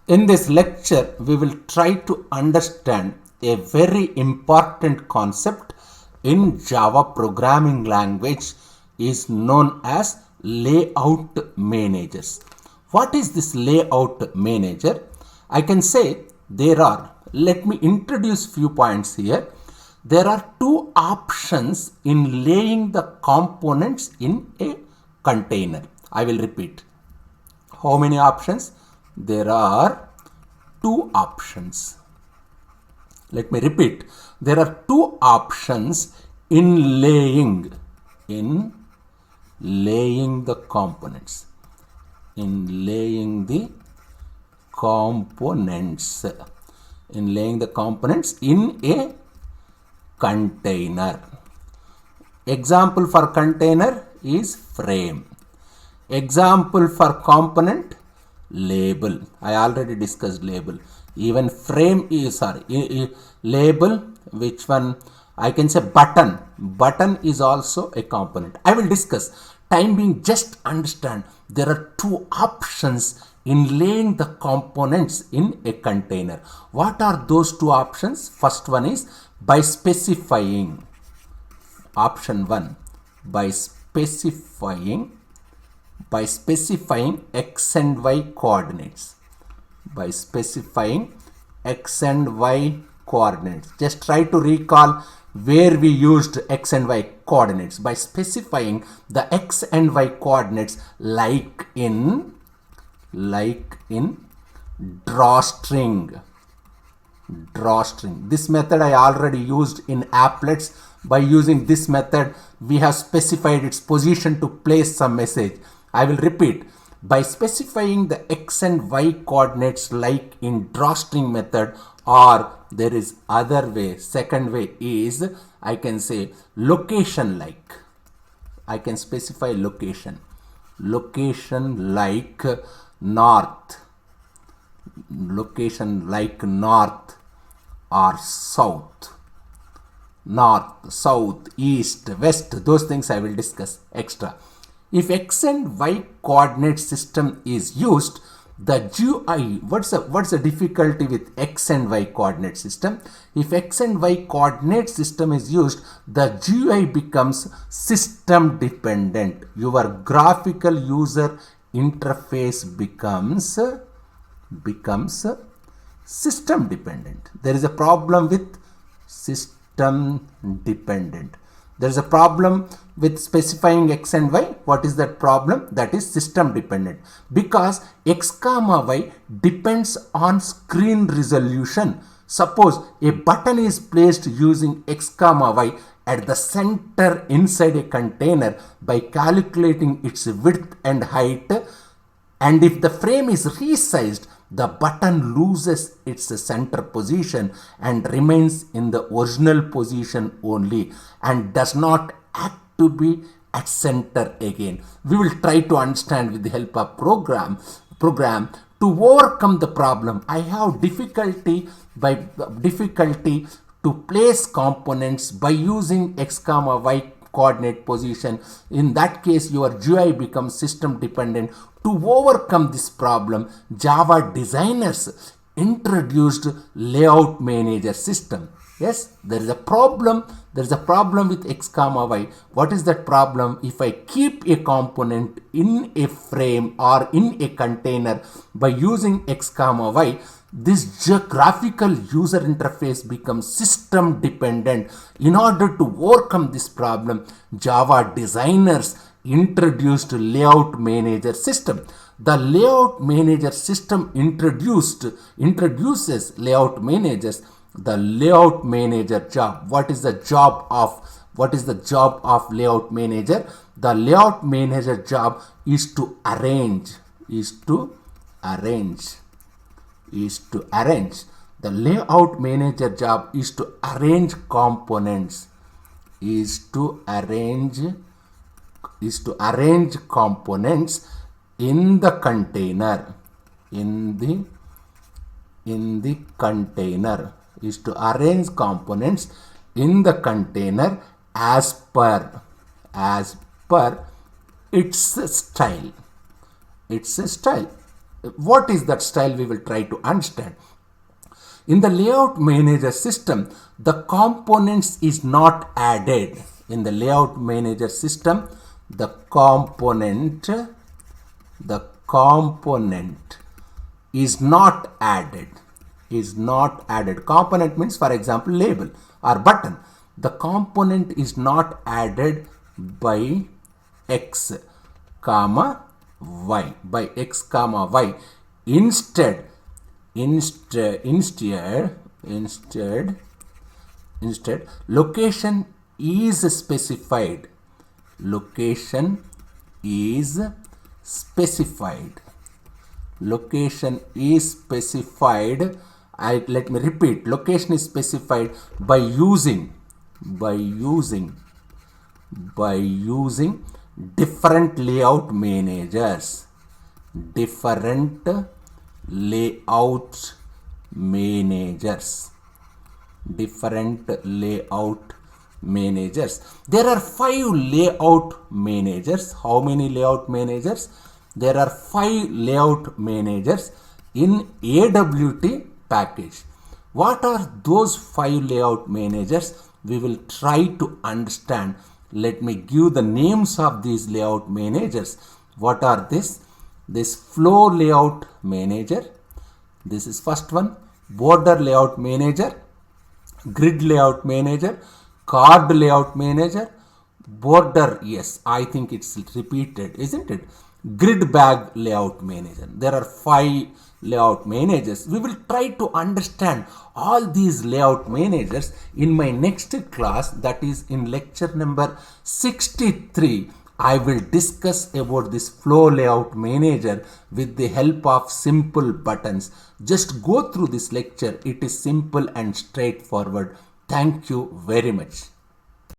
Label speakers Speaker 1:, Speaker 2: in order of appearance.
Speaker 1: In this lecture, we will try to understand a very important concept in Java programming language is known as layout managers. What is this layout manager? I can say let me introduce few points here. There are two options in laying the components in a container. I will repeat. How many options? There are two options. Let me repeat. There are two options in laying the components. In laying the components. In laying the components in a container. Example for container is frame. Example for component, label. I already discussed label. Even frame is label. Which one? I can say button. Button is also a component. I will discuss. Time being, just understand there are two options in laying the components in a container. What are those two options? First one is by specifying. Option 1, by specifying x and y coordinates. By specifying x and y coordinates. Just try to recall where we used x and y coordinates. By specifying the x and y coordinates like in drawstring. This method I already used in applets. By using this method, we have specified its position to place some message. I will repeat. By specifying the x and y coordinates like in drawstring method, or there is other way. Second way is I can say location like. I can specify location. Location like north. Location like north or south. North, south, east, west, those things I will discuss extra. If x and y coordinate system is used, the GUI, what's the difficulty with x and y coordinate system? If x and y coordinate system is used, the GUI becomes system dependent. Your graphical user interface becomes system dependent. There is a problem with system dependent. There is a problem with specifying x and y. What is that problem? That is system dependent, because x comma y depends on screen resolution. Suppose a button is placed using x comma y at the center inside a container by calculating its width and height, and if the frame is resized, the button loses its center position and remains in the original position only and does not act to be at center again. We will try to understand with the help of program to overcome the problem. I have difficulty to place components by using x comma y coordinate position. In that case, your GUI becomes system dependent. To overcome this problem, Java designers introduced layout manager system. Yes, there is a problem. There is a problem with x comma y. What is that problem? If I keep a component in a frame or in a container by using x comma y, this graphical user interface becomes system dependent. In order to overcome this problem, Java designers introduced layout manager system. The layout manager system introduces layout managers. The layout manager job. What is the job of layout manager? The layout manager job is to arrange. The layout manager job is to arrange components. Components in the container. Is to arrange components in the container as per its style. What is that style? We will try to understand. In the layout manager system, the components is not added. In the layout manager system, the component is not added. Component means, for example, label or button. The component is not added by x comma y. Instead, location is specified. Let me repeat. Location is specified by using different layout managers. There are 5 layout managers. How many layout managers? There are 5 layout managers in AWT package. What are those 5 layout managers? We will try to understand. Let me give the names of these layout managers. What are this? This flow layout manager. This is first one. Border layout manager, grid layout manager, card layout manager, border, yes, I think it's repeated, isn't it? Grid bag layout manager. There are 5 layout managers. We will try to understand all these layout managers in my next class, that is in lecture number 63. I will discuss about this flow layout manager with the help of simple buttons. Just go through this lecture. It is simple and straightforward. Thank you very much.